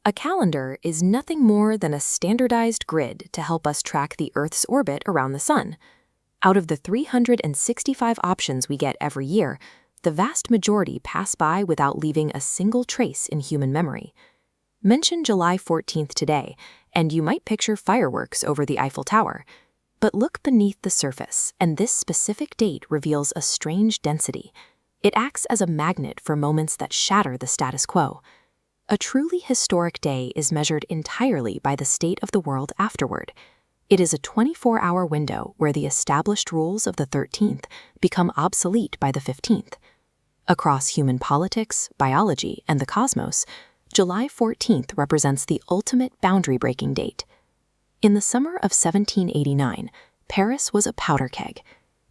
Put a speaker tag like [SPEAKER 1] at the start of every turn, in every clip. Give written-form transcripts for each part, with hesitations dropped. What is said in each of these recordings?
[SPEAKER 1] A calendar is nothing more than a standardized grid to help us track the Earth's orbit around the Sun. Out of the 365 options we get every year, the vast majority pass by without leaving a single trace in human memory. Mention July 14th today, and you might picture fireworks over the Eiffel Tower. But look beneath the surface, and this specific date reveals a strange density. It acts as a magnet for moments that shatter the status quo. A truly historic day is measured entirely by the state of the world afterward. It is a 24-hour window where the established rules of the 13th become obsolete by the 15th. Across human politics, biology, and the cosmos, July 14th represents the ultimate boundary-breaking date. In the summer of 1789, Paris was a powder keg.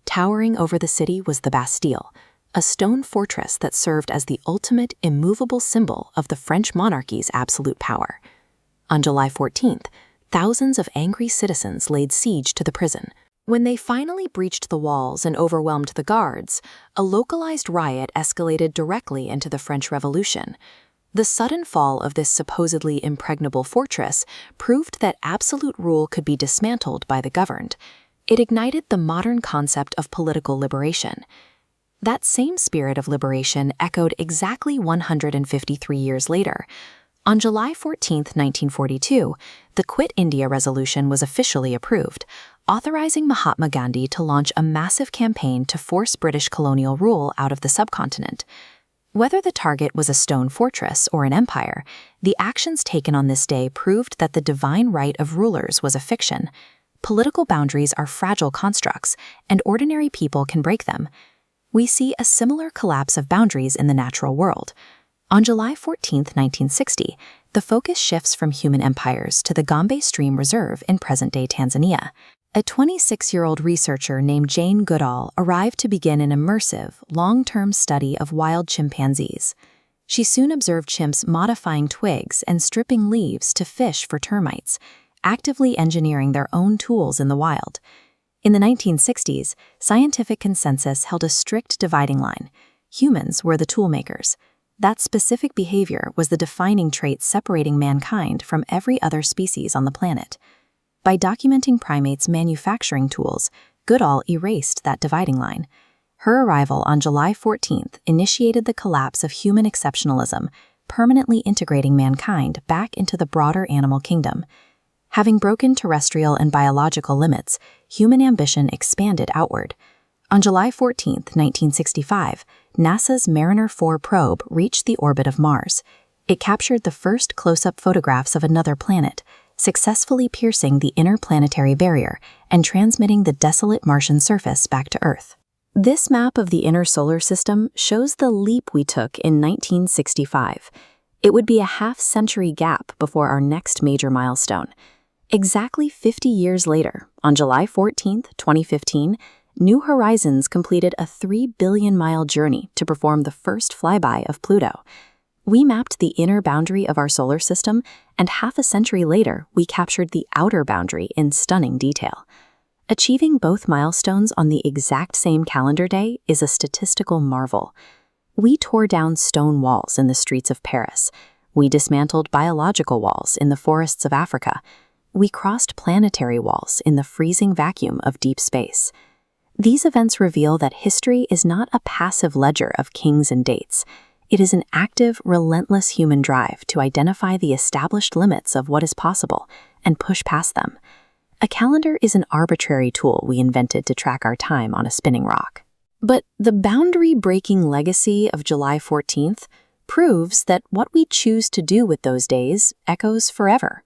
[SPEAKER 1] Towering over the city was the Bastille, a stone fortress that served as the ultimate immovable symbol of the French monarchy's absolute power. On July 14th, thousands of angry citizens laid siege to the prison. When they finally breached the walls and overwhelmed the guards, a localized riot escalated directly into the French Revolution. The sudden fall of this supposedly impregnable fortress proved that absolute rule could be dismantled by the governed. It ignited the modern concept of political liberation. That same spirit of liberation echoed exactly 153 years later. On July 14, 1942, the Quit India Resolution was officially approved, authorizing Mahatma Gandhi to launch a massive campaign to force British colonial rule out of the subcontinent. Whether the target was a stone fortress or an empire, the actions taken on this day proved that the divine right of rulers was a fiction. Political boundaries are fragile constructs, and ordinary people can break them. We see a similar collapse of boundaries in the natural world. On July 14, 1960, the focus shifts from human empires to the Gombe Stream Reserve in present-day Tanzania. A 26-year-old researcher named Jane Goodall arrived to begin an immersive, long-term study of wild chimpanzees. She soon observed chimps modifying twigs and stripping leaves to fish for termites, actively engineering their own tools in the wild. In the 1960s, scientific consensus held a strict dividing line. Humans were the toolmakers. That specific behavior was the defining trait separating mankind from every other species on the planet. By documenting primates' manufacturing tools, Goodall erased that dividing line. Her arrival on July 14th initiated the collapse of human exceptionalism, permanently integrating mankind back into the broader animal kingdom. Having broken terrestrial and biological limits, human ambition expanded outward. On July 14, 1965, NASA's Mariner 4 probe reached the orbit of Mars. It captured the first close-up photographs of another planet, successfully piercing the interplanetary barrier and transmitting the desolate Martian surface back to Earth. This map of the inner solar system shows the leap we took in 1965. It would be a half-century gap before our next major milestone. Exactly 50 years later, on July 14, 2015, New Horizons completed a 3 billion-mile journey to perform the first flyby of Pluto. We mapped the inner boundary of our solar system, and half a century later, we captured the outer boundary in stunning detail. Achieving both milestones on the exact same calendar day is a statistical marvel. We tore down stone walls in the streets of Paris. We dismantled biological walls in the forests of Africa. We crossed planetary walls in the freezing vacuum of deep space. These events reveal that history is not a passive ledger of kings and dates. It is an active, relentless human drive to identify the established limits of what is possible and push past them. A calendar is an arbitrary tool we invented to track our time on a spinning rock. But the boundary-breaking legacy of July 14th proves that what we choose to do with those days echoes forever.